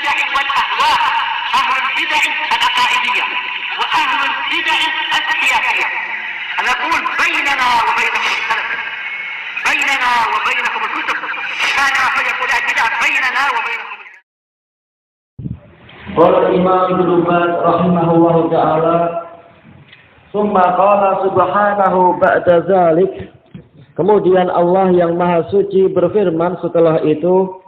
البدع والأهواء، أهل البدع العقائدية وأهل البدع السياسية. نقول بيننا وبينكم السلف، بيننا وبينكم الكتب، كان فيقول البدع بيننا وبينكم. قال الإمام ابن باز رحمه الله تعالى ثم قال سبحانه بعد ذلك. Kemudian Allah yang Maha Suci berfirman setelah itu,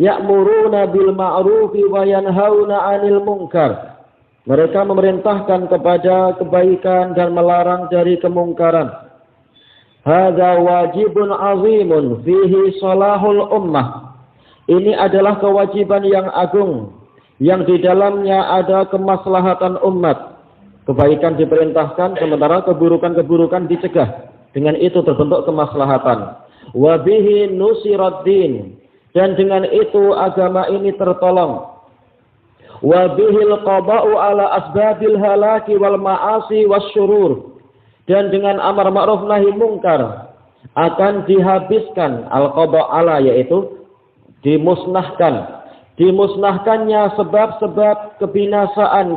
ya'muruna bil ma'rufi wa yanhauna 'anil munkar. Mereka memerintahkan kepada kebaikan dan melarang dari kemungkaran. Hadza wajibun 'azimun fihi salahul ummah. Ini adalah kewajiban yang agung yang di dalamnya ada kemaslahatan umat. Kebaikan diperintahkan sementara keburukan-keburukan dicegah. Dengan itu terbentuk kemaslahatan. Wa bihi nusirat din, dan dengan itu agama ini tertolong. Wa bihil qada'u ala asbabil halaki wal ma'asi wasyurur, dan dengan amar ma'ruf nahi mungkar akan dihabiskan al-qada' ala, yaitu dimusnahkannya sebab-sebab kebinasaan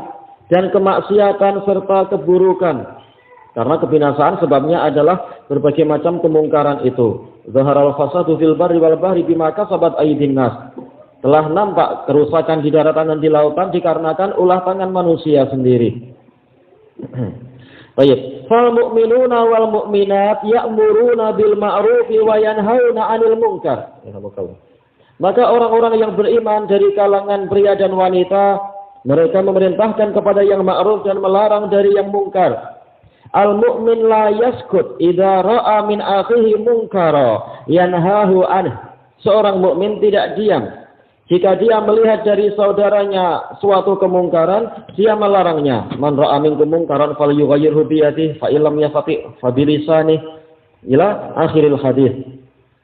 dan kemaksiatan serta keburukan. Karena kebinasaan sebabnya adalah berbagai macam kemungkaran itu. Zaharal fasadu fil barri wal bahri bima kasabat aydin nas. Telah nampak kerusakan di daratan dan di lautan dikarenakan ulah tangan manusia sendiri. Baik. Fal mu'minuna wal mu'minat ya'muruna bil ma'rufi wa yanhauna 'anil munkar. Maka orang-orang yang beriman dari kalangan pria dan wanita, mereka memerintahkan kepada yang ma'ruf dan melarang dari yang mungkar. Al-mu'min la yaskut idza ra'a min akhihi munkara yanhahu anhu. Seorang mukmin tidak diam jika dia melihat dari saudaranya suatu kemungkaran, dia melarangnya. Man ra'a minkum munkaran falyughayyirhu bi yadihi fa illam yastati' fa bi lisanihi ila akhiril hadis.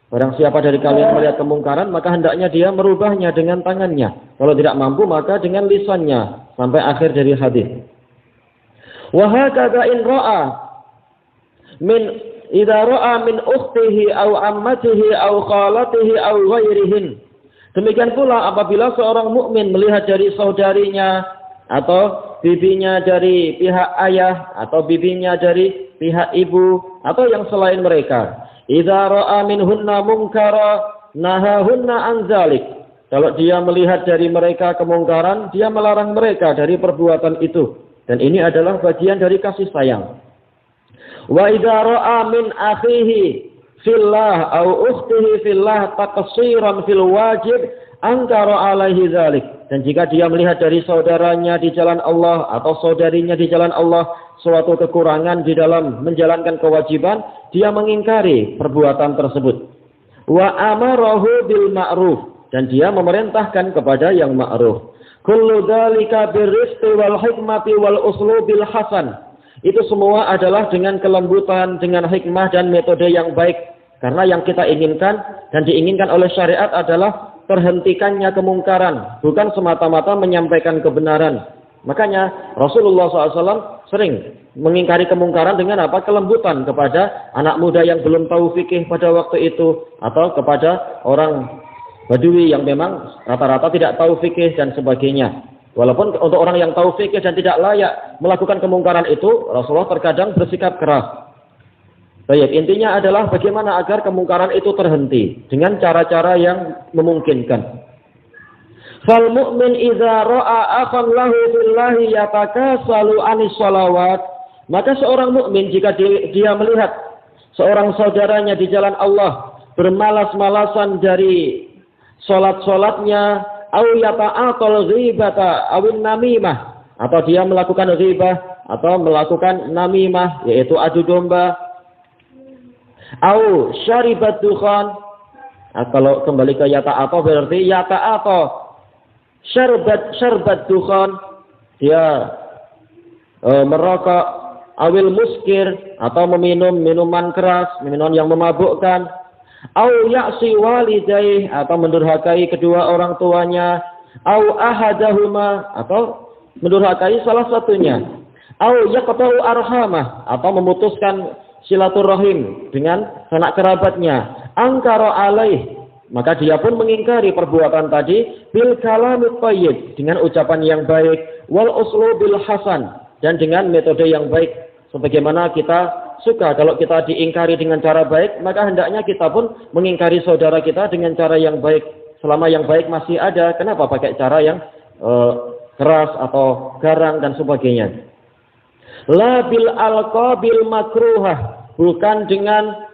Barang siapa dari kalian melihat kemungkaran, maka hendaknya dia merubahnya dengan tangannya. Kalau tidak mampu, maka dengan lisannya, sampai akhir dari hadis. Wa hakadha in ra'a min idza ra'a min ukhtihi aw ammatihi aw khalatihi aw ghairihin. Demikian pula apabila seorang mukmin melihat dari saudarinya atau bibinya dari pihak ayah atau bibinya dari pihak ibu atau yang selain mereka. Idza ra'a minhunna munkara nahahunna an dzalik. Kalau dia melihat dari mereka kemungkaran, dia melarang mereka dari perbuatan itu. Dan ini adalah bagian dari kasih sayang. Wa idza ra'a min akhihi fillah aw ukhtihi fillah taqsiran fil wajib ankara alaihi dzalik. Dan jika dia melihat dari saudaranya di jalan Allah atau saudarinya di jalan Allah suatu kekurangan di dalam menjalankan kewajiban, dia mengingkari perbuatan tersebut. Wa amarahu bil ma'ruf, dan dia memerintahkan kepada yang ma'ruf. Kullu dzalika birrizqi wal hikmati wal uslubil hasan. Itu semua adalah dengan kelembutan, dengan hikmah dan metode yang baik. Karena yang kita inginkan dan diinginkan oleh syariat adalah terhentikannya kemungkaran, bukan semata-mata menyampaikan kebenaran. Makanya Rasulullah SAW sering mengingkari kemungkaran dengan apa? Kelembutan kepada anak muda yang belum tahu fikih pada waktu itu, atau kepada orang Badui yang memang rata-rata tidak tahu fikih dan sebagainya. Walaupun untuk orang yang tahu fikih dan tidak layak melakukan kemungkaran itu, Rasulullah terkadang bersikap keras. Baik, intinya adalah bagaimana agar kemungkaran itu terhenti dengan cara-cara yang memungkinkan. Fal mu'min idza ra'a akhan lahu billahi yatakasalu anis shalawat. Maka seorang mukmin jika dia melihat seorang saudaranya di jalan Allah bermalas-malasan dari salat-salatnya, au yata'atal ghibata awin namimah, atau dia melakukan ghibah atau melakukan namimah, yaitu adu domba, au syaribat dukhan. Kalau kembali ke yata'atal berarti yata'atal syarbat dukhan, dia merokok, awil muskir, atau meminum minuman keras, minuman yang memabukkan, au ya'si walidayh, atau mendurhakai kedua orang tuanya, au ahadahuma, atau mendurhakai salah satunya, au yaqta'u arhamah, atau memutuskan silaturahim dengan sanak kerabatnya, angkara alaih, maka dia pun mengingkari perbuatan tadi bil kalamit thayyib, dengan ucapan yang baik, wal uslubil hasan, dan dengan metode yang baik. Sebagaimana kita suka kalau kita diingkari dengan cara baik, maka hendaknya kita pun mengingkari saudara kita dengan cara yang baik. Selama yang baik masih ada, kenapa pakai cara yang keras atau garang dan sebagainya. La bil alqabil makruhah, bukan dengan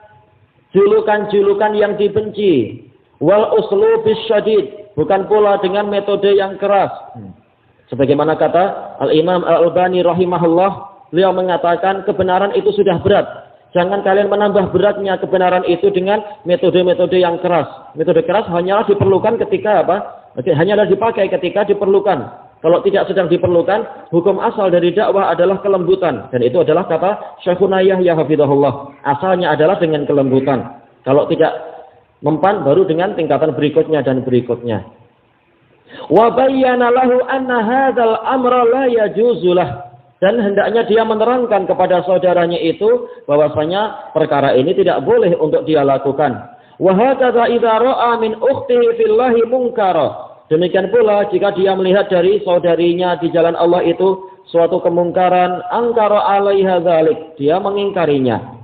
julukan-julukan yang dibenci. Wal uslubis syadid, bukan pula dengan metode yang keras. Sebagaimana kata Al-Imam Al-Albani rahimahullah, beliau mengatakan kebenaran itu sudah berat. Jangan kalian menambah beratnya kebenaran itu dengan metode-metode yang keras. Metode keras hanyalah diperlukan ketika apa? Hanyalah dipakai ketika diperlukan. Kalau tidak sedang diperlukan, hukum asal dari dakwah adalah kelembutan. Dan itu adalah kata Syekhuna Yahya hafizahullah. Asalnya adalah dengan kelembutan. Kalau tidak mempan, baru dengan tingkatan berikutnya dan berikutnya. Wa bayyana lahu anna hadzal amra la yajuzulah, dan hendaknya dia menerangkan kepada saudaranya itu bahwasanya perkara ini tidak boleh untuk dia lakukan. Wa hakadha idza ra'a min ukhtihi fillahi munkara, demikian pula jika dia melihat dari saudarinya di jalan Allah itu suatu kemungkaran, angkara alaiha dzalik, dia mengingkarinya.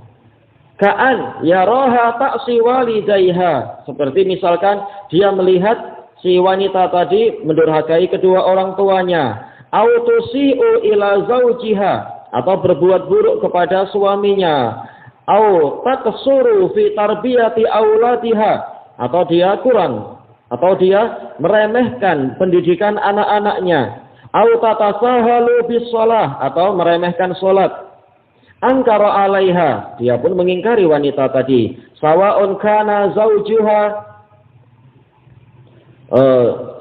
Ka'an yaraha ta'si walidayha, seperti misalkan dia melihat si wanita tadi mendurhakai kedua orang tuanya, au tusi'u ila zawjiha, atau berbuat buruk kepada suaminya, au taqsuru fi tarbiyati auladiha, atau dia kurang, atau dia meremehkan pendidikan anak-anaknya, au tatasahalu bis shalah, atau meremehkan salat. Angkara alaiha, dia pun mengingkari wanita tadi. Sawa'un kana zawjuha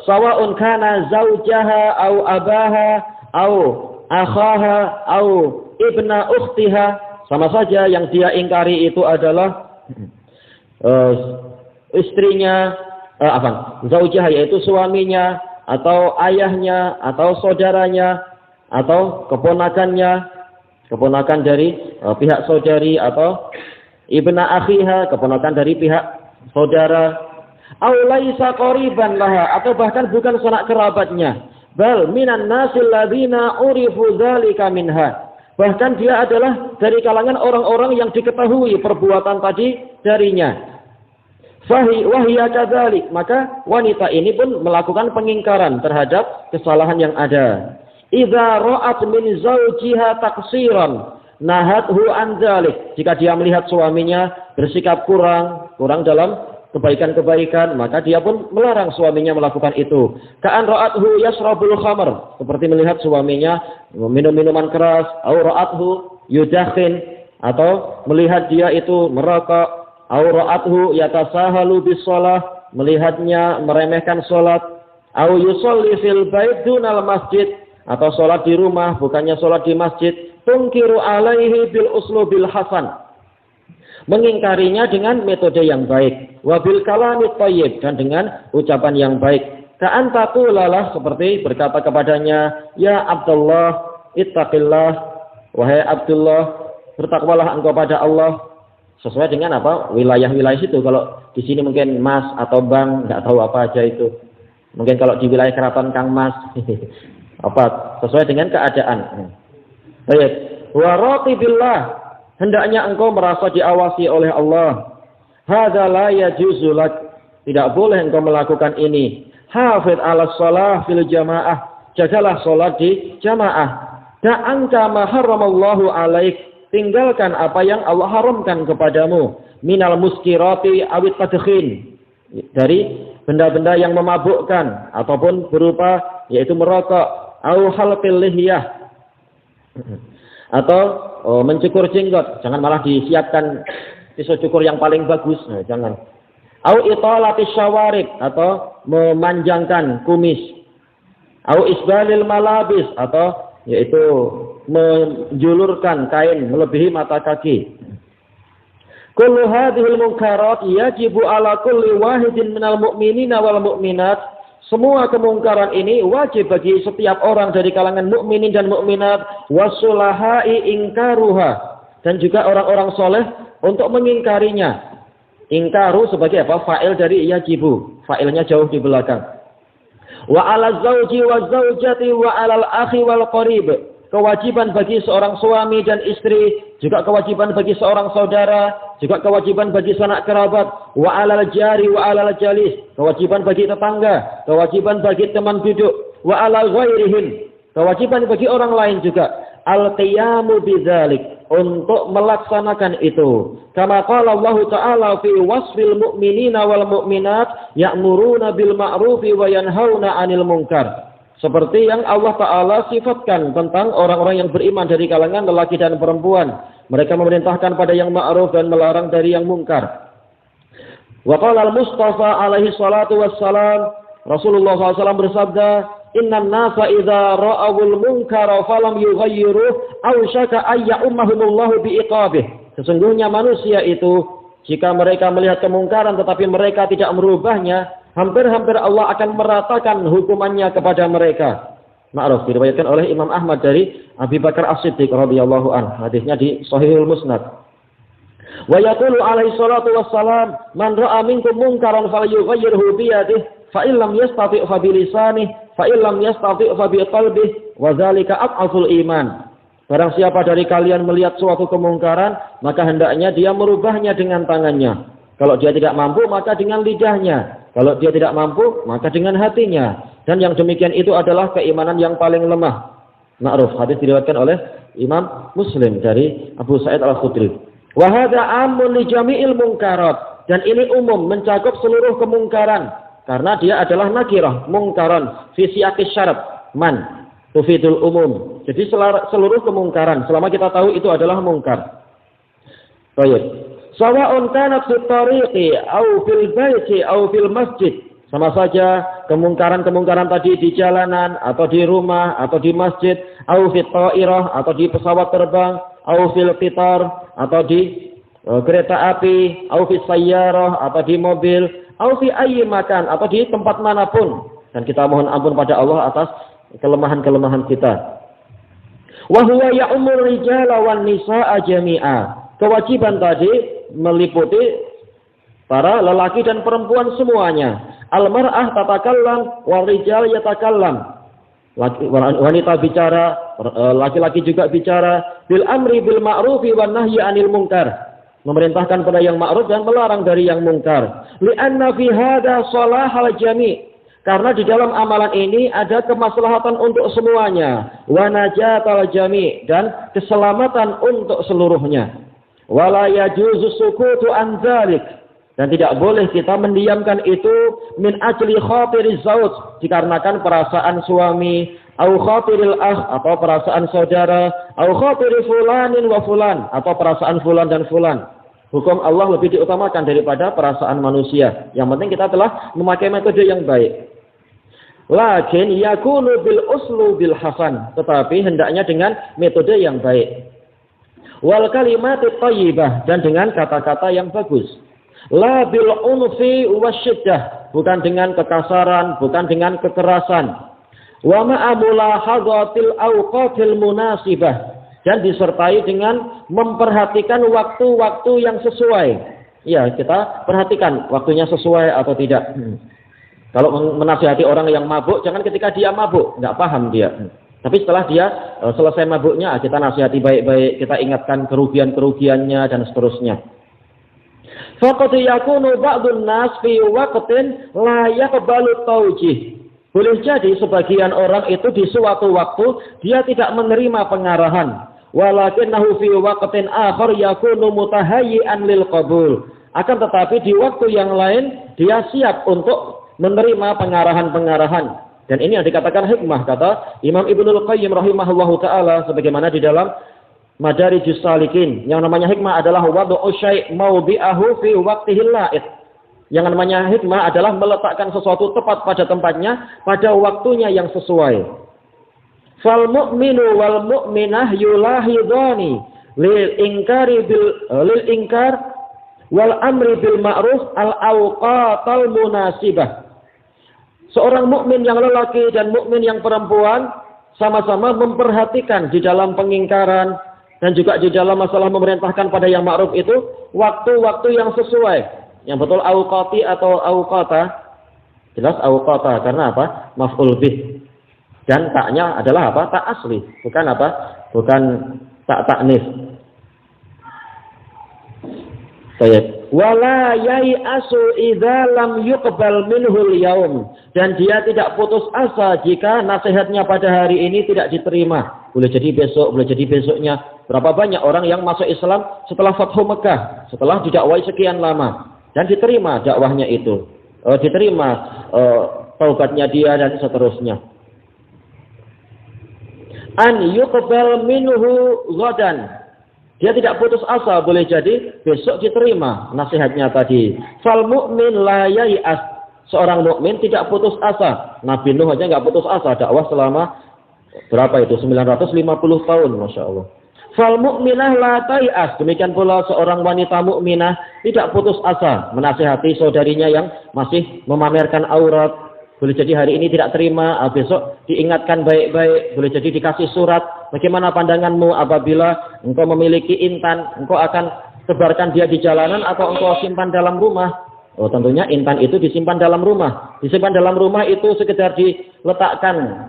sawa'un kana zawjaha au abaha au akhaha au ibna ukhtiha, sama saja yang dia ingkari itu adalah istrinya, zawjaha yaitu suaminya, atau ayahnya, atau saudaranya, atau keponakan dari pihak saudari, atau ibna akhiha, keponakan dari pihak saudara, au laisa qariban laha, atau bahkan bukan sanak kerabatnya, bal minan nasil ladzina urifu dzalika minha, bahkan dia adalah dari kalangan orang-orang yang diketahui perbuatan tadi darinya. Wahiya kadzalik, maka wanita ini pun melakukan pengingkaran terhadap kesalahan yang ada. Idza ra'at min zawjiha taqsiran nahathu an dzalik, jika dia melihat suaminya bersikap kurang dalam kebaikan-kebaikan, maka dia pun melarang suaminya melakukan itu. Ka'an ra'athu yashrabul khamr, seperti melihat suaminya minum minuman keras, au ra'athu yudakhin, atau melihat dia itu merokok, au ra'athu yatasahalu bis shalah, melihatnya meremehkan salat, au yusalli fil bait dunal masjid, atau sholat di rumah bukannya sholat di masjid. Tungkiru alaihi bil uslubil hasan, mengingkarinya dengan metode yang baik. Wabil kalamit thayyib, dan dengan ucapan yang baik. Ka'an taqulalah, seperti berkata kepadanya, ya Abdullah ittaqillah, wahai Abdullah bertakwalah engkau pada Allah. Sesuai dengan apa wilayah-wilayah situ. Kalau di sini mungkin Mas atau Bang, nggak tahu apa aja itu. Mungkin kalau di wilayah keraton Kang Mas apa sesuai dengan keadaan. Baik, wa raqibillah, hendaknya engkau merasa diawasi oleh Allah. Hadza la yajuzu lak, tidak boleh engkau melakukan ini. Hafidz 'ala shalah fil jamaah, jagalah salat di jamaah. Da'anka ma haramallahu 'alaik, tinggalkan apa yang Allah haramkan kepadamu. Minal muskirati awit tadkhin, dari benda-benda yang memabukkan ataupun berupa yaitu merokok, au halqil lihyah, atau mencukur jenggot, jangan malah disiapkan pisau cukur yang paling bagus, nah, jangan. Au italatis syawarib, atau memanjangkan kumis. Au isbalil malabis, atau yaitu menjulurkan kain melebihi mata kaki. Kullu hadhil munkarat yajibu ala kulli wahidin minal mu'minina wal mu'minat. Semua kemungkaran ini wajib bagi setiap orang dari kalangan mukminin dan mukminat, wasulahai ingkaruha, dan juga orang-orang soleh untuk mengingkarinya. Ingkaru sebagai apa? Fa'il dari yajibu. Fa'ilnya jauh di belakang. Wa 'alal zauji wa zaujati wa 'alal akhi wal qarib. Kewajiban bagi seorang suami dan istri, juga kewajiban bagi seorang saudara, juga kewajiban bagi sanak kerabat, wa 'alal jari wa 'alal jalis. Kewajiban bagi tetangga, kewajiban bagi teman duduk, wa 'alal ghairihim. Kewajiban bagi orang lain juga. Al-qiyamu bidzalik, untuk melaksanakan itu. Kama qala Allah Ta'ala fi wasfil mu'minina wal mu'minat ya'muruna bil ma'rufi wa yanhauna 'anil munkar. Seperti yang Allah Ta'ala sifatkan tentang orang-orang yang beriman dari kalangan lelaki dan perempuan. Mereka memerintahkan pada yang ma'ruf dan melarang dari yang mungkar. Wa qala al-Mustafa alaihi salatu wassalam, Rasulullah SAW bersabda, Innan nasa idza ra'awul munkara falam yughayyiruh awshaka ayya ummahumullahu biiqabih. Sesungguhnya manusia itu jika mereka melihat kemungkaran tetapi mereka tidak merubahnya, hampir-hampir Allah akan meratakan hukumannya kepada mereka. Ma'ruf diriwayatkan oleh Imam Ahmad dari Abi Bakar As-Siddiq radhiyallahu anhu. Hadisnya di Shahihul Musnad. Wa yaqulu alaihi salatu wassalam, man ra'a minkum munkaran falyughayyirhu bi yadihi. Fa illam yastati' fa bi lisanihi, fa illam yastati' fa bi qalbihi, wa dzalika aqaful iman. Barang siapa dari kalian melihat suatu kemungkaran, maka hendaknya dia merubahnya dengan tangannya. Kalau dia tidak mampu, maka dengan lidahnya. Kalau dia tidak mampu, maka dengan hatinya. Dan yang demikian itu adalah keimanan yang paling lemah. Ma'ruf, hadis diriwayatkan oleh Imam Muslim dari Abu Sa'id Al-Khudri. Wa hadza amun li jami'il munkarat, dan ini umum mencakup seluruh kemungkaran. Karena dia adalah nakirah, mungkaran, fi siyaqis syarat, man, tufidul umum. Jadi seluruh kemungkaran, selama kita tahu itu adalah mungkar. Baik. Sawa'un kanat fi tariqi, au fil baiti, au fil masjid. Sama saja kemungkaran-kemungkaran tadi di jalanan, atau di rumah, atau di masjid, au fi ta'irah, atau di pesawat terbang, au fil qitar, atau di kereta api, au fi sayyarah, atau di mobil, au fi ayyi makan, atau di tempat manapun. Dan kita mohon ampun pada Allah atas kelemahan-kelemahan kita. Wa huwa ya'mur rijala wan nisaa jami'a. Kewajiban tadi meliputi para lelaki dan perempuan semuanya. Al-mar'ah tatakallam wal rijal yatakallam. Wanita bicara, laki-laki juga bicara. Bil amri bil ma'rufi wan nahyi 'anil munkar. Memerintahkan pada yang ma'ruf dan melarang dari yang mungkar. Li'anna fi hadza salahal jami'. Karena di dalam amalan ini ada kemaslahatan untuk semuanya. Wa najatal jami', dan keselamatan untuk seluruhnya. Wala yajuzu sukutu an dzalik. Dan tidak boleh kita mendiamkan itu min ajli khatiriz zauj, dikarenakan perasaan suami, au khatiril atau perasaan saudara, au khatiri fulanin wa fulan, atau perasaan fulan dan fulan. Hukum Allah lebih diutamakan daripada perasaan manusia. Yang penting kita telah memakai metode yang baik. Lakin yakunu bil uslu bil hasan, tetapi hendaknya dengan metode yang baik. Wal kalimatut thayyibah, dan dengan kata-kata yang bagus. La bil unfi wasyiddah, bukan dengan kekasaran, bukan dengan kekerasan. Wa ma'a mulahadhatil awqatil munasibah, dan disertai dengan memperhatikan waktu-waktu yang sesuai. Ya, kita perhatikan waktunya sesuai atau tidak. Kalau menasihati orang yang mabuk, jangan ketika dia mabuk, nggak paham dia. Tapi setelah dia selesai mabuknya, kita nasihati baik-baik, kita ingatkan kerugian-kerugiannya dan seterusnya. Faqad yakunu ba'dun nas fi waqtin la yaqbalu tawjih. Boleh jadi sebagian orang itu di suatu waktu dia tidak menerima pengarahan. Walakinnahu fi waqtin akhar yakunu mutahayyi'an lil qabul. Akan tetapi di waktu yang lain dia siap untuk menerima pengarahan-pengarahan. Dan ini yang dikatakan hikmah, kata Imam Ibnul Qayyim rahimahullahu taala sebagaimana di dalam Madarijus Salikin. Yang namanya hikmah adalah wad'u syai' mawdi'ahu fi waqtihil la'id. Yang namanya hikmah adalah meletakkan sesuatu tepat pada tempatnya, pada waktunya yang sesuai. Fal mu'minu wal mu'minah yulahidani lil inkar wal amri bil ma'ruf al awqatal munasibah. Seorang mukmin yang lelaki dan mukmin yang perempuan sama-sama memperhatikan di dalam pengingkaran dan juga di dalam masalah memerintahkan pada yang ma'ruf itu waktu-waktu yang sesuai. Yang betul auqati atau auqata? Jelas auqata karena apa? Maf'ul bih. Dan taknya adalah apa? Tak asli, bukan apa? Bukan tak taknis. Baik. Wala yai'asu idza lam yuqbal minhul yaum, dan dia tidak putus asa jika nasihatnya pada hari ini tidak diterima. Boleh jadi besok, boleh jadi besoknya. Berapa banyak orang yang masuk Islam setelah Fathu Mekah, setelah didakwai sekian lama dan diterima dakwahnya itu. Diterima taubatnya dia dan seterusnya. An yuqbal minhu ghadan. Dia tidak putus asa, boleh jadi besok diterima nasihatnya tadi. Fal mu'min la yai'as. Seorang mukmin tidak putus asa. Nabi Nuh aja enggak putus asa, dakwah selama berapa itu? 950 tahun, Masya Allah. Fal mu'minah la tai'as. Demikian pula seorang wanita mukminah tidak putus asa menasihati saudarinya yang masih memamerkan aurat. Boleh jadi hari ini tidak terima, besok diingatkan baik-baik. Boleh jadi dikasih surat. Bagaimana pandanganmu apabila engkau memiliki intan? Engkau akan sebarkan dia di jalanan atau engkau simpan dalam rumah? Oh, tentunya intan itu disimpan dalam rumah. Disimpan dalam rumah itu sekedar diletakkan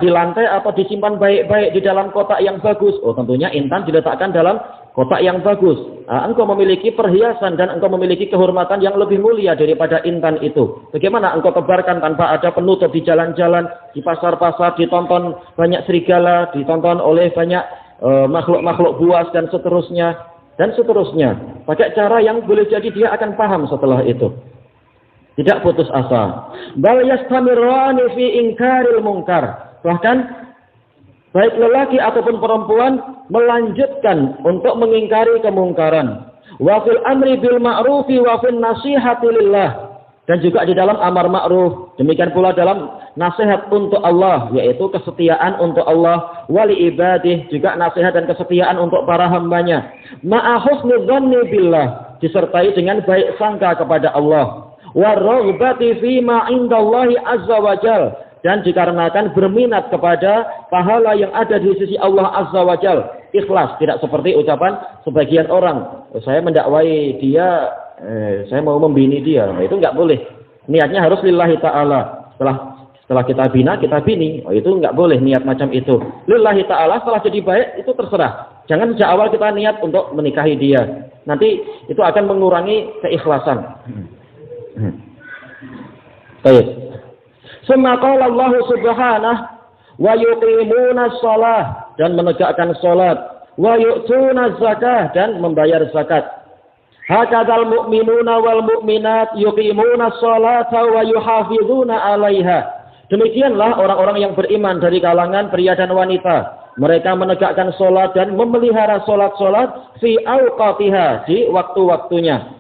di lantai atau disimpan baik-baik di dalam kotak yang bagus. Oh, tentunya intan diletakkan dalam kotak yang bagus. Engkau memiliki perhiasan dan engkau memiliki kehormatan yang lebih mulia daripada intan itu. Bagaimana engkau tebarkan tanpa ada penutup di jalan-jalan, di pasar-pasar, ditonton banyak serigala, ditonton oleh banyak makhluk-makhluk buas dan seterusnya. Dan seterusnya. Pakai cara yang boleh jadi dia akan paham setelah itu. Tidak putus asa. Bal yastamirrani fi inkaril munkar. Bahkan baik lelaki ataupun perempuan melanjutkan untuk mengingkari kemungkaran. Wa fil amri bil ma'rufi wa fil nasihati lillah. Dan juga di dalam amar ma'ruf, demikian pula dalam nasihat untuk Allah, yaitu kesetiaan untuk Allah, wali ibadih, juga nasihat dan kesetiaan untuk para hambanya. Ma'a husni dhanni billah, disertai dengan baik sangka kepada Allah. Wa raghbati fi ma indallahi azza wa jal, dan dikarenakan berminat kepada pahala yang ada di sisi Allah azza wa jal. Ikhlas, tidak seperti ucapan sebagian orang. Saya mendakwai dia, saya mau membini dia. Nah, itu enggak boleh. Niatnya harus lillahi ta'ala. Setelah kita bina, kita bini. Oh, itu enggak boleh niat macam itu. Lillahi ta'ala, setelah jadi baik, itu terserah. Jangan sejak awal kita niat untuk menikahi dia. Nanti itu akan mengurangi keikhlasan. Baik. Summa qala Allah subhanahu wa yuqimuna shalah, dan menegakkan salat, wa yu'tuna zakah, dan membayar zakat. Hakadzal mu'minuna wal mu'minat yuqimuna sholata wa yuhafizuna 'alaiha. Demikianlah orang-orang yang beriman dari kalangan pria dan wanita. Mereka menegakkan salat dan memelihara salat-salat fi awqatiha, di waktu-waktunya.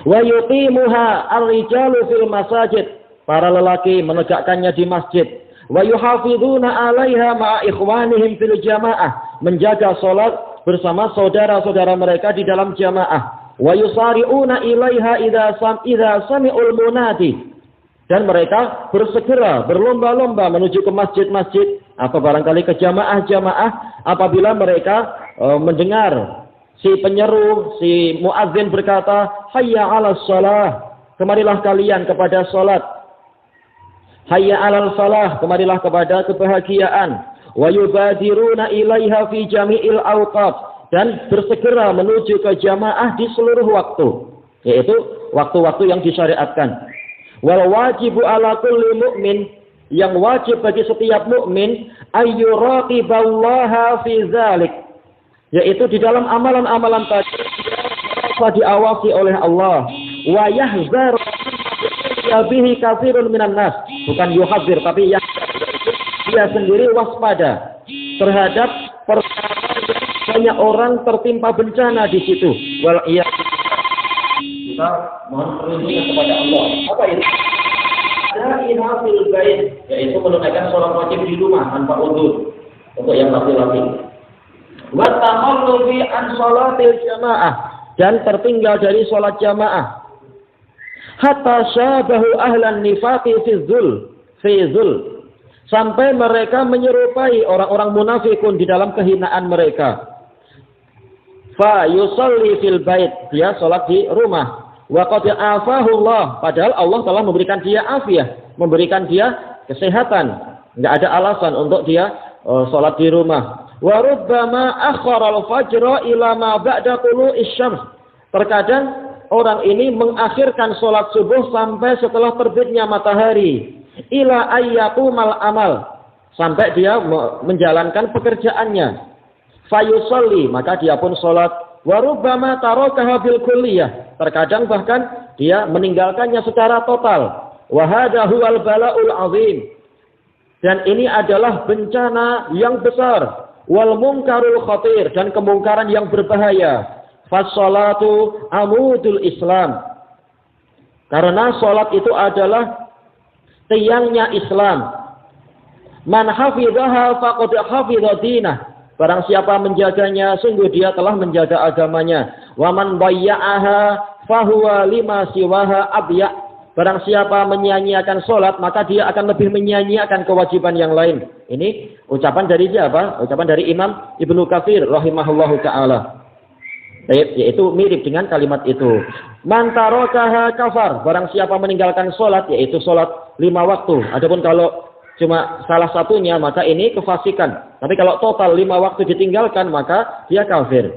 Wa yuqimuha ar-rijalu fil masajid. Para lelaki menegakkannya di masjid. Wa yuhafizuna 'alaiha ma'a ikhwanihim fil jamaah. Menjaga salat bersama saudara-saudara mereka di dalam jamaah. Wa yusari'una ilaiha idza sami'ul munadi. Dan mereka bersegera, berlomba-lomba menuju ke masjid-masjid atau barangkali ke jamaah-jamaah apabila mereka mendengar si penyeru, si muadzin berkata, hayya 'alas shalah, kemarilah kalian kepada salat. Hayya 'alal falah, kemarilah kepada kebahagiaan. Wa yubadiruna ilaiha fi jami'il awqat, dan bersegera menuju ke jamaah di seluruh waktu, yaitu waktu-waktu yang disyariatkan. Wal wajibu ala kulli mu'min, yang wajib bagi setiap mukmin, ayyuraqiballaha fi dzalik, yaitu di dalam amalan-amalan tadi diawasi oleh Allah. Wa yahzar bihi katsirun minan nas, bukan yuhadzir tapi dia sendiri waspada terhadap banyak orang tertimpa bencana di situ. Wal iya, kita mohon perlindungan kepada Allah. Apa itu? Al-inafil bait, yaitu menunaikan sholat wajib di rumah tanpa udzur untuk yang laki-laki. Wa tamallubi an sholatil jamaah, dan tertinggal dari sholat jamaah. Hatta syabahu ahlan nifaqi fi dzul, sampai mereka menyerupai orang-orang munafikun di dalam kehinaan mereka. fa yusalli fil bait, dia salat di rumah. Wa qad afahullah, padahal Allah telah memberikan dia afiah, memberikan dia kesehatan. Enggak ada alasan untuk dia salat di rumah. Wa rubbama akhara al-fajra ila ma ba'da tulu'is syams. Terkadang orang ini mengakhirkan salat subuh sampai setelah terbitnya matahari. Ila ayyaqumal amal, sampai dia menjalankan pekerjaannya. Fayusalli, maka dia pun salat. Wa rubbama tarakaha bil kulliyah. Terkadang bahkan dia meninggalkannya secara total. Wa hadha huwal bala'ul azim. Dan ini adalah bencana yang besar. Wal munkarul khatir, dan kemungkaran yang berbahaya. Fas-salatu amudul Islam. Karena salat itu adalah tiangnya Islam. Man hafidhaha faqad hafidha dinah. Barang siapa menjaganya, sungguh dia telah menjaga agamanya. Wa man bayya'aha fahuwa lima siwaha abya'. Barang siapa menyia-nyiakan salat, maka dia akan lebih menyia-nyiakan kewajiban yang lain. Ini ucapan dari siapa? Ucapan dari Imam Ibnu Katsir rahimahullahu taala. Yaitu mirip dengan kalimat itu. Man tarakaha kafar. Barang siapa meninggalkan salat, yaitu salat 5 waktu. Adapun kalau cuma salah satunya, maka ini kefasikan. Tapi kalau total 5 waktu ditinggalkan, maka dia kafir.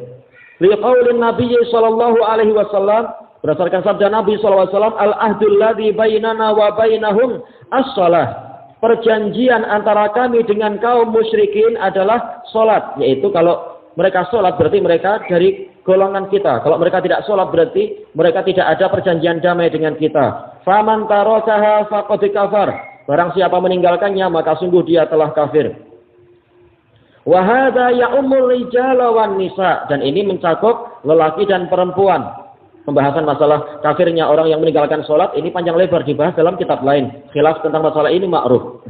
Liqaulin Nabi sallallahu alaihi wasallam, berdasarkan sabda Nabi sallallahu alaihi wasallam, al-ahdul ladzi bainana wa bainahum as-shalah. Perjanjian antara kami dengan kaum musyrikin adalah salat, yaitu kalau mereka salat berarti mereka dari golongan kita. Kalau mereka tidak salat berarti mereka tidak ada perjanjian damai dengan kita. Faman tarakaha faqad kafar. Barang siapa meninggalkannya, maka sungguh dia telah kafir. Wa hadza ya'ummul rijala wan nisa, dan ini mencakup lelaki dan perempuan. Pembahasan masalah kafirnya orang yang meninggalkan salat ini panjang lebar dibahas dalam kitab lain. Khilaf tentang masalah ini ma'ruf.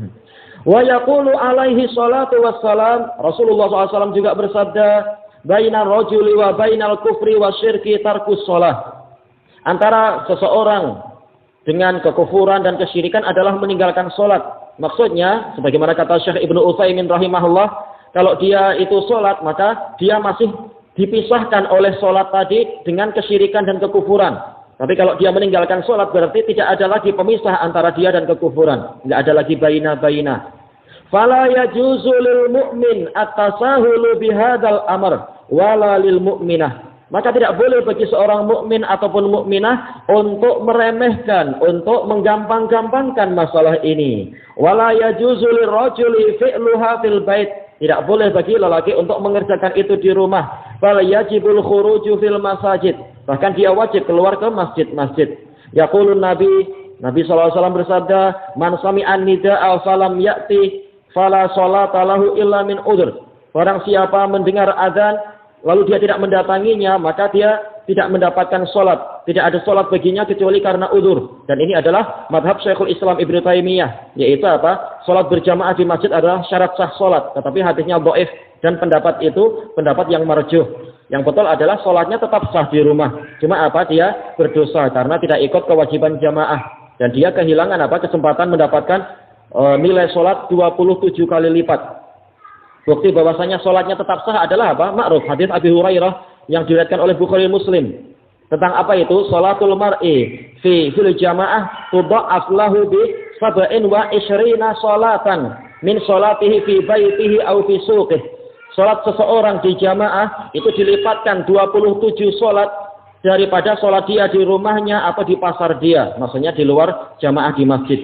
Wa yaqulu alaihi salatu wassalam, Rasulullah SAW juga bersabda, bainar rajuli wa bainal kufri wasyirki tarkus shalah. Antara seseorang dengan kekufuran dan kesyirikan adalah meninggalkan salat. Maksudnya, sebagaimana kata Syekh Ibnu Utsaimin rahimahullah, kalau dia itu salat, maka dia masih dipisahkan oleh salat tadi dengan kesyirikan dan kekufuran. Tapi kalau dia meninggalkan salat berarti tidak ada lagi pemisah antara dia dan kekufuran. Tidak ada lagi baina-baina. Fala yajuzu lil mu'min at-tasahulu bihadzal amr wala lil mu'minah. Maka tidak boleh bagi seorang mukmin ataupun mukminah untuk meremehkan, untuk menggampang-gampangkan masalah ini. Wala yajuzu lirrajuli fi'luha fil bait. Tidak boleh bagi lelaki untuk mengerjakan itu di rumah. Bal yajibul khuruju fil masajid. Bahkan dia wajib keluar ke masjid-masjid. Yaqulun Nabi SAW bersabda, man sami'an nida'a falam ya'ti fala sholata lahu illa min udhr. Barang siapa mendengar azan lalu dia tidak mendatanginya, maka dia tidak mendapatkan sholat. Tidak ada sholat baginya kecuali karena udzur. Dan ini adalah madhab Syekhul Islam Ibnu Taimiyah. Yaitu apa? Sholat berjamaah di masjid adalah syarat sah sholat. Tetapi hadisnya dhaif. Dan pendapat itu pendapat yang marjuh. Yang betul adalah sholatnya tetap sah di rumah. Cuma apa? Dia berdosa karena tidak ikut kewajiban jamaah. Dan dia kehilangan apa? Kesempatan mendapatkan nilai sholat 27 kali lipat. Bukti bahwasanya sholatnya tetap sah adalah apa? Ma'ruf. Hadis Abi Hurairah yang diriwayatkan oleh Bukhari Muslim. Tentang apa itu? Sholatul mar'i fil jamaah tudha'af lahu bi 27 sholatan min sholatihi fi baitihi aw fi suqih. Salat seseorang di jamaah itu dilipatkan 27 salat daripada salat dia di rumahnya atau di pasar dia. Maksudnya di luar jamaah di masjid.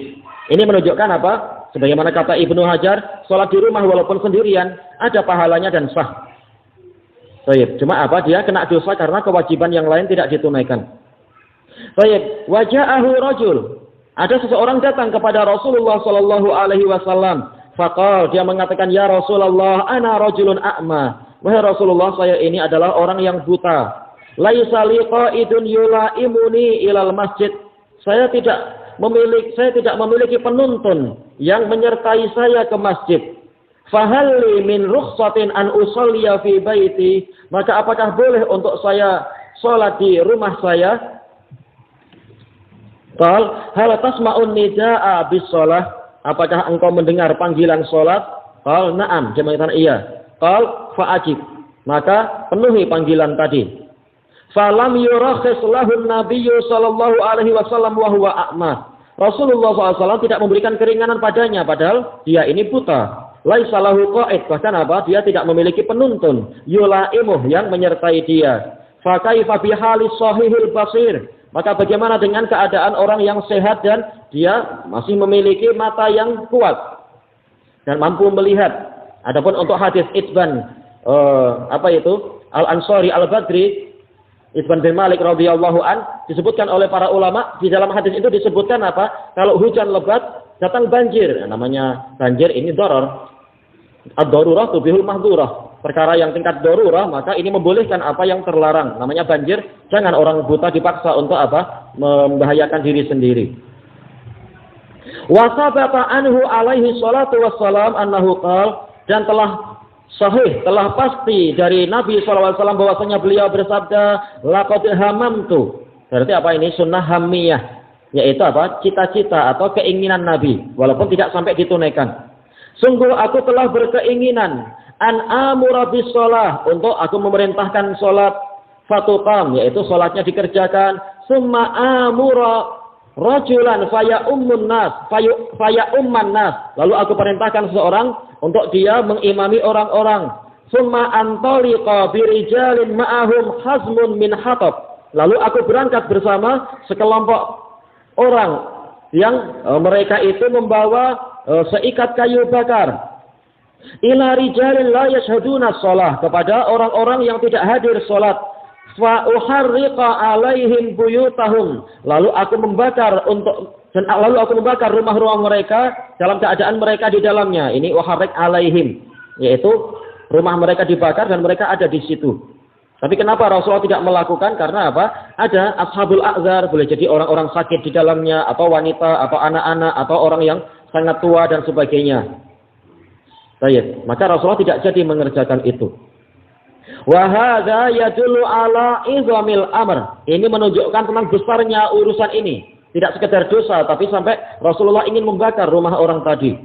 Ini menunjukkan apa? Sebagaimana kata Ibnu Hajar, salat di rumah walaupun sendirian ada pahalanya dan sah. Baik, cuma apa? Dia kena dosa karena kewajiban yang lain tidak ditunaikan. Baik, waja'ahu rajul. Ada seseorang datang kepada Rasulullah sallallahu alaihi wasallam. Faqal, dia mengatakan, ya Rasulullah, ana rajulun a'ma. Wahai Rasulullah, saya ini adalah orang yang buta. Laisa li qa'idun yulaimuni ilal masjid. Saya tidak memiliki penuntun yang menyertai saya ke masjid. Fahalli min rukhsatin an usalliya fi baiti. Maka apakah boleh untuk saya salat di rumah saya? Qal hal tasma'un nidaa bis shalah? Apakah engkau mendengar panggilan salat? Qal na'am, dia mengatakan iya. Qal fa'ajib. maka penuhi panggilan tadi. Falam yurakhis lahun nabiyyu sallallahu alaihi wasallam wa huwa a'ma. Rasulullah SAW tidak memberikan keringanan padanya, padahal dia ini buta. Laisa lahu qa'id, bahkan apa? Dia tidak memiliki penuntun. Yulaimuh, yang menyertai dia. Fa kaifa bihali sahihil basir. Maka bagaimana dengan keadaan orang yang sehat dan dia masih memiliki mata yang kuat dan mampu melihat. Adapun untuk hadis Itban Al-Ansari Al-Badri, Itban bin Malik radhiyallahu an, disebutkan oleh para ulama, di dalam hadis itu disebutkan apa? Kalau hujan lebat datang banjir. Namanya banjir ini darar. Ad-darurah tubihul mahdurah. Perkara yang tingkat darurah, maka ini membolehkan apa yang terlarang. Namanya banjir, jangan orang buta dipaksa untuk apa? Membahayakan diri sendiri. Wa sabata anhu alaihi salatu wassalam annahu qala, dan telah sahih, telah pasti dari Nabi SAW bahwasanya beliau bersabda, laqad hamamtu. Berarti apa ini? Sunnah hammiyah, yaitu apa? Cita-cita atau keinginan Nabi, walaupun tidak sampai ditunaikan. Sungguh aku telah berkeinginan an amura bis shalah, untuk aku memerintahkan salat, fatuqam, yaitu salatnya dikerjakan, summa amura rajulan faya ummun nas, faya umman nas, lalu aku perintahkan seseorang untuk dia mengimami orang-orang, summa antaliqa birijalin ma'ahum hazmun min hatab, lalu aku berangkat bersama sekelompok orang yang mereka itu membawa seikat kayu bakar, ila rijalin la yashhaduna shalah, kepada orang-orang yang tidak hadir salat, fa uharriqa alaihim buyutahum, lalu aku membakar rumah-rumah mereka dalam keadaan mereka di dalamnya. Ini uharriq alaihim, yaitu rumah mereka dibakar dan mereka ada di situ. Tapi kenapa Rasulullah tidak melakukan? Karena apa? Ada ashabul a'zar, boleh jadi orang-orang sakit di dalamnya, atau wanita, atau anak-anak, atau orang yang sangat tua dan sebagainya. Baik, maka Rasulullah tidak jadi mengerjakan itu. Wa hadza yadullu ala izamil amr. Ini menunjukkan tentang besarnya urusan ini. Tidak sekedar dosa, tapi sampai Rasulullah ingin membakar rumah orang tadi.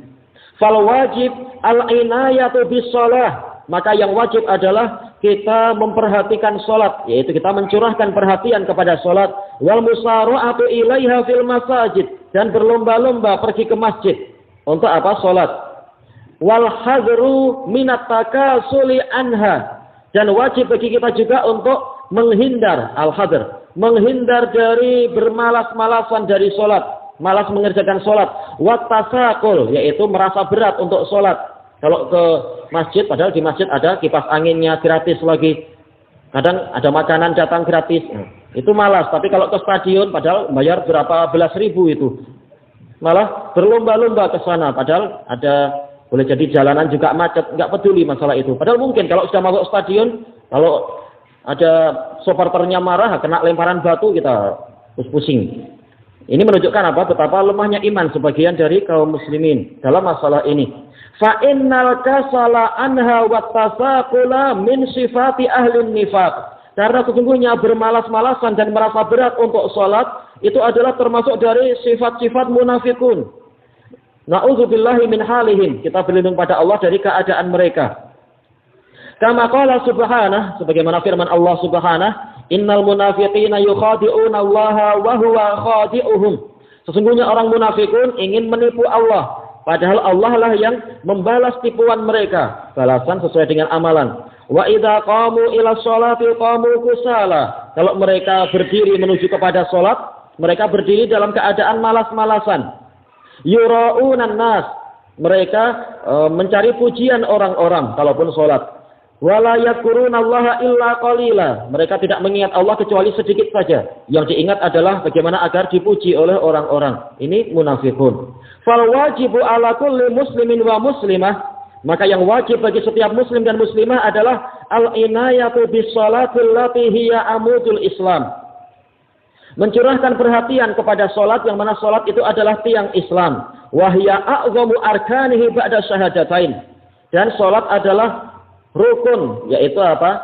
Fal wajib al-inayatu bis shalah. Maka yang wajib adalah kita memperhatikan salat, yaitu kita mencurahkan perhatian kepada salat, wal musara'atu ilaiha fil masajid, dan berlomba-lomba pergi ke masjid untuk apa? Salat. Wal hadru minat takasuli anha, dan wajib bagi kita juga untuk menghindar al-hadr, menghindar dari bermalas-malasan dari salat, malas mengerjakan salat, wat tasaqul, yaitu merasa berat untuk salat. Kalau ke masjid, padahal di masjid ada kipas anginnya gratis lagi, kadang ada makanan datang gratis, itu malas. Tapi kalau ke stadion, padahal bayar berapa belas ribu itu, malah berlomba-lomba ke sana, padahal ada, boleh jadi jalanan juga macet, nggak peduli masalah itu. Padahal mungkin kalau sudah masuk stadion, kalau ada supporternya marah, kena lemparan batu, kita pusing. Ini menunjukkan apa? Betapa lemahnya iman sebagian dari kaum muslimin dalam masalah ini. Fa innal kasala anha wat tasaqula min sifati ahli nifaq. Karena sesungguhnya bermalas-malasan dan merasa berat untuk salat itu adalah termasuk dari sifat-sifat munafikun. Na'udzubillahi min halihim. Kita berlindung pada Allah dari keadaan mereka. Kama qala subhanahu, sebagaimana firman Allah subhanahu, innal munafiqina yukhadi'una Allah wa huwa khadi'uhum. Sesungguhnya orang munafikun ingin menipu Allah, padahal Allah lah yang membalas tipuan mereka, balasan sesuai dengan amalan. Wa idza qamu ila sholati qamu kusala. Kalau mereka berdiri menuju kepada salat, mereka berdiri dalam keadaan malas-malasan. Yura'unan nas, mereka mencari pujian orang-orang kalaupun salat. Wala yakurunallaha illa qalila, mereka tidak mengingat Allah kecuali sedikit saja. Yang diingat adalah bagaimana agar dipuji oleh orang-orang. Ini munafikun. Fal wajibu ala kulli muslimin wa muslimah, maka yang wajib bagi setiap muslim dan muslimah adalah al-inayatu bis salatil lati hiya amudul Islam. Mencurahkan perhatian kepada salat yang mana salat itu adalah tiang Islam. Wa hiya a'zamu arkanihi ba'da syahadatain. Dan salat adalah rukun, yaitu apa?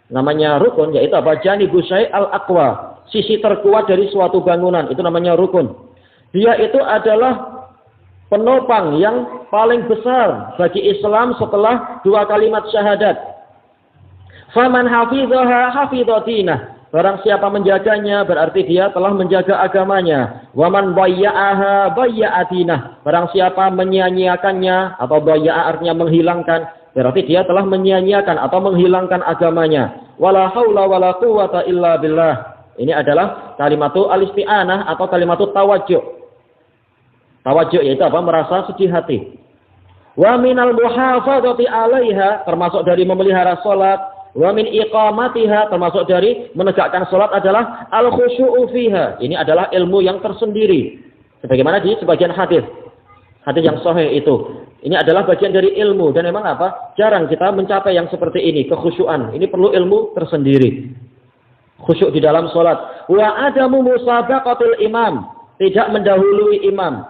Namanya rukun, yaitu apa? Janibu syai' al-aqwa, sisi terkuat dari suatu bangunan, itu namanya rukun. Dia itu adalah penopang yang paling besar bagi Islam setelah dua kalimat syahadat. Faman hafizaha hafidhatinah. Barang siapa menjaganya berarti dia telah menjaga agamanya. Wa man bayya'aha bayya'atinah. Barang siapa menyia-nyiakannya atau bayya'a artinya menghilangkan, berarti dia telah menyia-nyiakan atau menghilangkan agamanya. Wala haula wala quwwata illa billah. Ini adalah kalimatu al-isti'anah atau kalimatu tawajjuh. Tawajjuh yaitu apa? Merasa sedih hati. Wa minal muhafadzati 'alaiha, termasuk dari memelihara salat. Wa min iqamatiha, termasuk dari menegakkan salat adalah al-khusyu'u fiha. Ini adalah ilmu yang tersendiri. Sebagaimana di sebagian hadis yang sahih itu. Ini adalah bagian dari ilmu dan memang apa? Jarang kita mencapai yang seperti ini, kekhusyuan. Ini perlu ilmu tersendiri. Khusyuk di dalam salat. Wa adamu musabaqatul imam, tidak mendahului imam.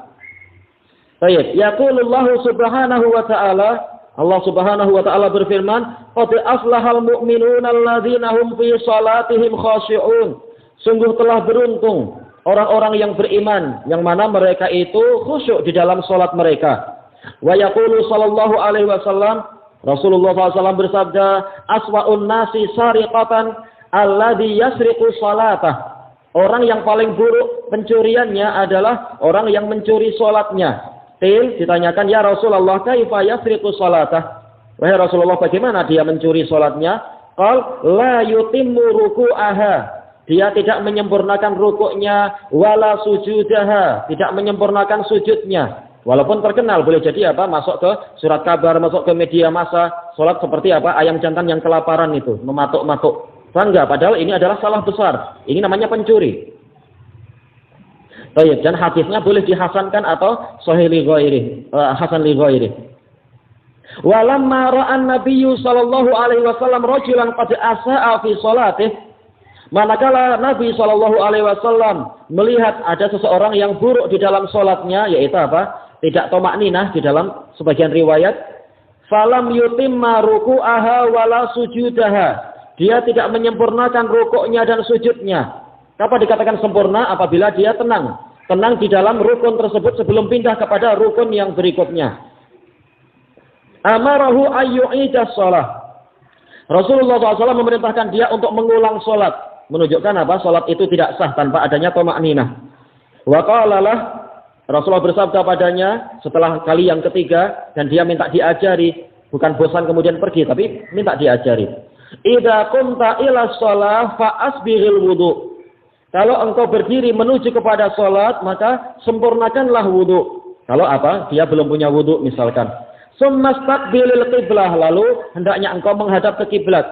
Baik, yaqulullahu subhanahu wa ta'ala, Allah Subhanahu wa taala berfirman, "Qad aflahal mu'minuna alladzina hum fi shalatihim khashi'un." Sungguh telah beruntung orang-orang yang beriman yang mana mereka itu khusyuk di dalam salat mereka. Wa yaqulu sallallahu alaihi wasallam, Rasulullah SAW bersabda, "Aswa'un nasi sariqatan alladzi yasriqu salatah." Orang yang paling buruk pencuriannya adalah orang yang mencuri salatnya. Ditanyakan, ya Rasulullah, kaifa yasriqu salatah? Wahai Rasulullah, bagaimana dia mencuri salatnya? Qal la yutimmu ruku'aha. Dia tidak menyempurnakan rukuknya, wala sujudaha, tidak menyempurnakan sujudnya. Walaupun terkenal, boleh jadi apa? Masuk ke surat kabar, masuk ke media massa, salat seperti apa? Ayam jantan yang kelaparan itu, mematuk-matuk. Bangga, padahal ini adalah salah besar. Ini namanya pencuri. Baik, dan hadisnya boleh dihasankan atau sahih li ghairi, hasan li ghairi. Walamma ra'an nabiyyu sallallahu alaihi wasallam rajulan qad asa'a fi salatih. Manakala Nabi sallallahu alaihi wasallam melihat ada seseorang yang buruk di dalam salatnya, yaitu apa? Tidak tamakninah di dalam sebagian riwayat. Falam yutimma ruku'aha wala sujudaha. Dia tidak menyempurnakan rukuknya dan sujudnya. Kapan dikatakan sempurna? Apabila dia tenang di dalam rukun tersebut sebelum pindah kepada rukun yang berikutnya. Amarahu ayyu'idas shalah. Rasulullah SAW memerintahkan dia untuk mengulang salat, menunjukkan apa? Salat itu tidak sah tanpa adanya tamakninah. Wa qalalah, Rasulullah bersabda padanya setelah kali yang ketiga dan dia minta diajari, bukan bosan kemudian pergi tapi minta diajari. Idza qumta ila shalah fa asbighil wudu. Kalau engkau berdiri menuju kepada salat, maka sempurnakanlah wudu. Kalau apa? Dia belum punya wudu misalkan. Summastaqbilil qiblah, lalu hendaknya engkau menghadap ke kiblat.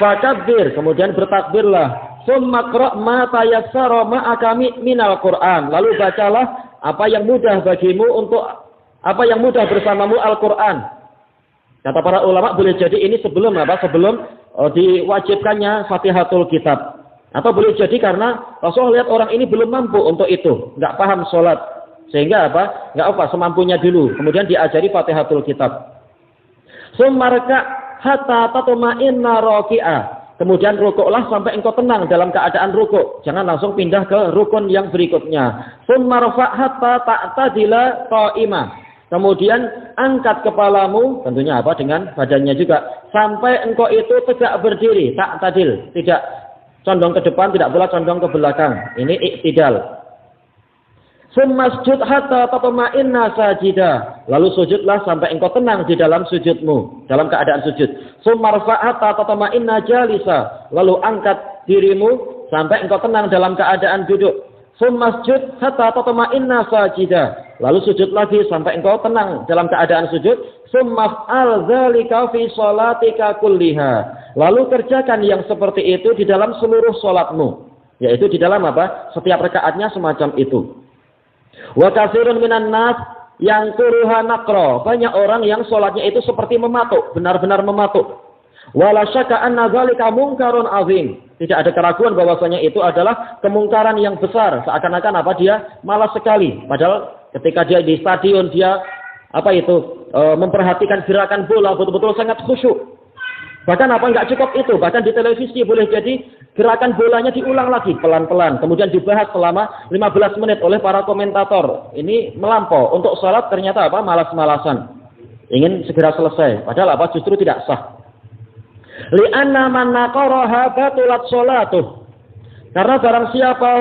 Fakabbir, kemudian bertakbirlah. Summa qra' ma tayassara ma'aka minal Qur'an. Lalu bacalah apa yang mudah bagimu apa yang mudah bersamamu Al-Qur'an. Kata para ulama boleh jadi ini sebelum apa? Sebelum diwajibkannya Fatihatul Kitab. Atau boleh jadi karena Rasulullah lihat orang ini belum mampu untuk itu, nggak paham sholat, sehingga apa? Nggak apa, semampunya dulu. Kemudian diajari Fatihatul Kitab. Sumarka hatta tatma'inna raki'ah. Kemudian rukuklah sampai engkau tenang dalam keadaan rukuk. Jangan langsung pindah ke rukun yang berikutnya. Sumarfa hatta ta'tadila qa'imah. Kemudian angkat kepalamu, tentunya apa? Dengan badannya juga, sampai engkau itu tegak berdiri, ta'tadil, tidak condong ke depan, tidak pula condong ke belakang. Ini iktidal. Summasjud hatta tatma'inna sajida. Lalu sujudlah sampai engkau tenang di dalam sujudmu, dalam keadaan sujud. Summarfa hatta tatma'inna jalisa. Lalu angkat dirimu sampai engkau tenang dalam keadaan duduk. Summasjud hatta tatma'inna sajida. Lalu sujud lagi sampai engkau tenang dalam keadaan sujud. Summaf'al dzalika fi sholatika kulliha. Lalu kerjakan yang seperti itu di dalam seluruh salatmu, yaitu di dalam apa? Setiap rakaatnya semacam itu. Wa katsirun minan nas yang kuruha naqra. Banyak orang yang salatnya itu seperti mematuk, benar-benar mematuk. Wala syakka anna dzalika munkarun azim. Tidak ada keraguan bahwasanya itu adalah kemungkaran yang besar. Seakan-akan apa? Dia malas sekali. Padahal ketika dia di stadion dia memperhatikan gerakan bola betul-betul sangat khusyuk. Bahkan apa enggak cukup itu, bahkan di televisi boleh jadi gerakan bolanya diulang lagi pelan-pelan, kemudian dibahas selama 15 menit oleh para komentator. Ini melampau. Untuk salat ternyata apa? Malas-malasan. Ingin segera selesai. Padahal apa? Justru tidak sah. Li'anna man naqaraha batulat sholatuh. Karena barang siapa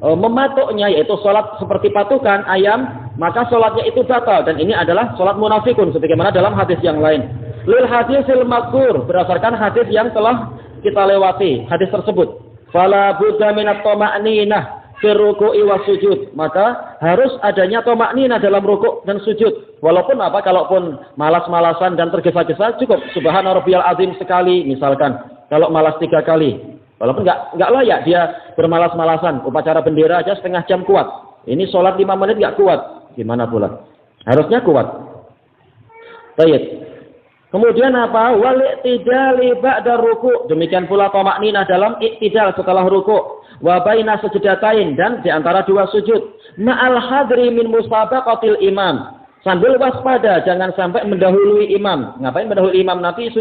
mematuknya, yaitu sholat seperti patukan ayam, maka sholatnya itu batal. Dan ini adalah sholat munafikun, sebagaimana dalam hadis yang lain. Lil hadisil mazkur, berdasarkan hadis yang telah kita lewati, hadis tersebut. Fala budda minat tama'ninah fi ruku'i was sujud. Maka harus adanya tama'ninah dalam rukuk dan sujud. Walaupun kalaupun malas-malasan dan tergesa-gesa, cukup subhana rabbiyal azim sekali misalkan. Kalau malas 3 kali. Walaupun nggak layak dia bermalas-malasan, upacara bendera aja setengah jam kuat. Ini sholat 5 menit nggak kuat, gimana pula? Harusnya kuat. Baik. Kemudian apa? Wal i'tidali ba'da ruku'. Demikian pula thama'ninah dalam i'tidal setelah ruku'. Wa baina sajdatain, dan di antara 2 sujud. Ma'al hadri min musabaqatil imam. Sambil waspada jangan sampai mendahului imam. Ngapain mendahului imam? Nanti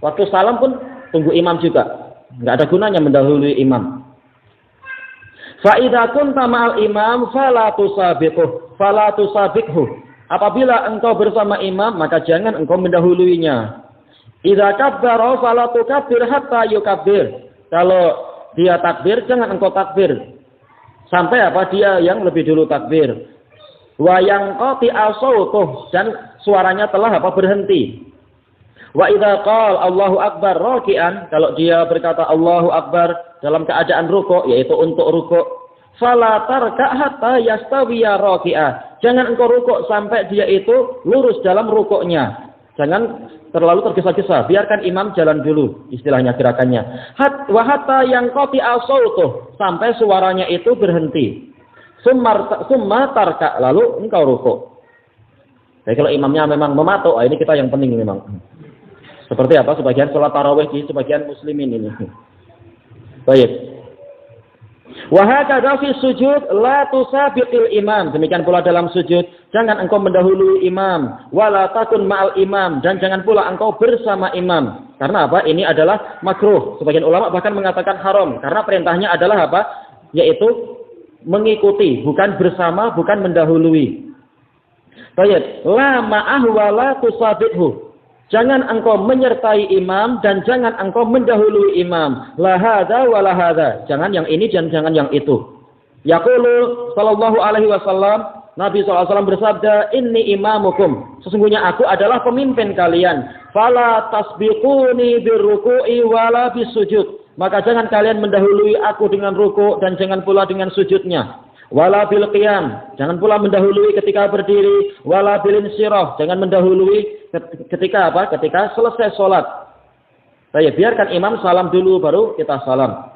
waktu salam pun tunggu imam juga. Enggak ada gunanya mendahului imam. Fa idza kunta ma'al imam fala tusabiqhu. Apabila engkau bersama imam, maka jangan engkau mendahuluinya. Idza kabbara fala tukabbir hatta yukabbir. Kalau dia takbir, jangan engkau takbir sampai dia yang lebih dulu takbir. Wa yang qati'a sautuh, dan suaranya telah berhenti. Wa idza qala Allahu akbar raki'an, kalau dia berkata Allahu akbar dalam keadaan rukuk, yaitu untuk rukuk, fala tarka' hatta yastawiya raki'ah. Jangan engkau rukuk sampai dia itu lurus dalam rukuknya. Jangan terlalu tergesa-gesa, biarkan imam jalan dulu, istilahnya gerakannya. Wa hatta yang qati'a sautuh, sampai suaranya itu berhenti. Summa tarka', lalu engkau rukuk. Jadi kalau imamnya memang mematuk, ini kita yang penting memang. Seperti sebagian sholat tarawih di sebagian muslimin ini. Baik. Wa hakadha fi sujud la tusabiqil imam. Demikian pula dalam sujud, jangan engkau mendahului imam, wala takun ma'al imam, dan jangan pula engkau bersama imam. Karena Ini adalah makruh. Sebagian ulama bahkan mengatakan haram, karena perintahnya adalah yaitu mengikuti, bukan bersama, bukan mendahului. Baik. La ma'ah wa la tusabiqhu. Jangan engkau menyertai imam dan jangan engkau mendahului imam. La hadza wa la hadza. Jangan yang ini dan jangan yang itu. Yaqulu sallallahu alaihi wasallam, Nabi SAW bersabda, "Inni imamukum." Sesungguhnya aku adalah pemimpin kalian. Fala tasbiquni birruku'i wala bisujud. Maka jangan kalian mendahului aku dengan ruku' dan jangan pula dengan sujudnya. Wala bil qiyam, jangan pula mendahului ketika berdiri. Wala bil insirah, jangan mendahului ketika Ketika selesai sholat. Baik, biarkan imam salam dulu baru kita salam.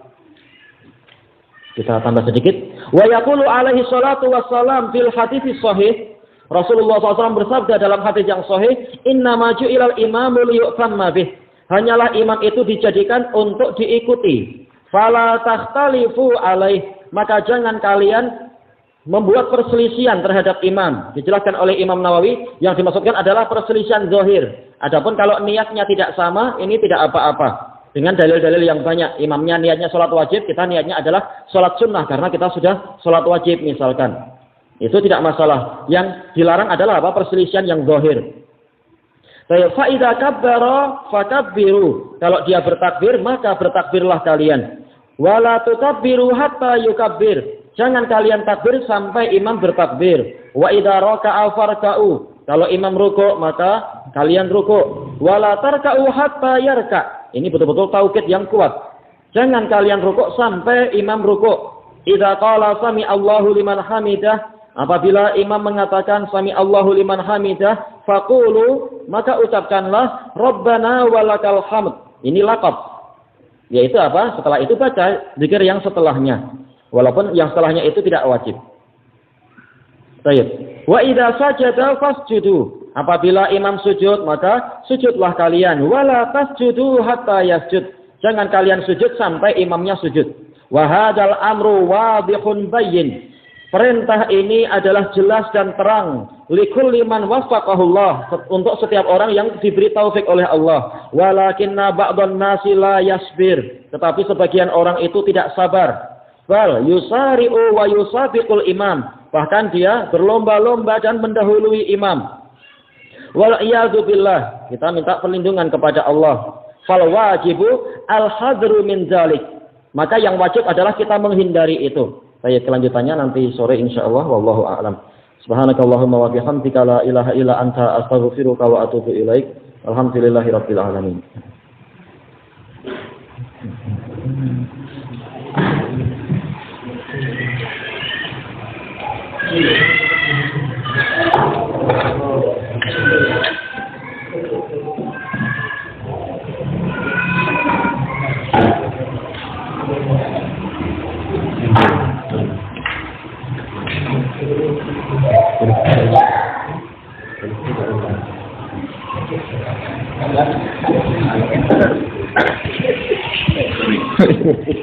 Kita tambah sedikit. Wa yaqulu alaihi salatu wassalam fil hadits sahih. Rasulullah SAW bersabda dalam hadis yang sahih, "Innama ju'ilal imamu liyu'tamma bih." Hanyalah imam itu dijadikan untuk diikuti. Fala takhtalifu alaih. Maka jangan kalian membuat perselisihan terhadap imam. Dijelaskan oleh Imam Nawawi, yang dimaksudkan adalah perselisihan zahir. Adapun kalau niatnya tidak sama, ini tidak apa-apa. Dengan dalil-dalil yang banyak. Imamnya niatnya sholat wajib, kita niatnya adalah sholat sunnah. Karena kita sudah sholat wajib misalkan. Itu tidak masalah. Yang dilarang adalah perselisihan yang zahir. Fa idza kabbara fakabbiru. Kalau dia bertakbir, maka bertakbirlah kalian. Wala tukabbiru hatta yukabbir. Jangan kalian takbir sampai imam bertakbir. Wa idza raka'a farka'u. Kalau imam rukuk, maka kalian rukuk. Wala tarka'u hatta yarka'. Ini betul-betul taukid yang kuat. Jangan kalian rukuk sampai imam rukuk. Idza qala sami Allahu liman hamidah. Apabila imam mengatakan sami Allahu liman hamidah, faqulu, maka ucapkanlah Rabbana walakal hamd. Ini laqab. Yaitu setelah itu baca zikir yang setelahnya. Walaupun yang setelahnya itu tidak wajib. Baik. Wa idza sajada fasjudu. Apabila imam sujud, maka sujudlah kalian. Wala tasjudu hatta yasjud. Jangan kalian sujud sampai imamnya sujud. Wa hadzal amru wadihun bayyin. Perintah ini adalah jelas dan terang. Likulli man waffaqahullah, untuk setiap orang yang diberi taufik oleh Allah. Walakinna ba'dhan nasi la yasbir, tetapi sebagian orang itu tidak sabar. Bal yusari'u wa yusabiqul imam, bahkan dia berlomba-lomba dan mendahului imam. Wal iyadu billah, kita minta perlindungan kepada Allah. Fal wajibu al-hadru min dzalik. Maka yang wajib adalah kita menghindari itu. Saya kelanjutannya nanti sore insyaallah, wallahu a'lam. Subhanakallahumma wa bihamdika la ilaha illa anta astaghfiruka wa atubu ilaik. Alhamdulillahirabbil alamin. Thank you.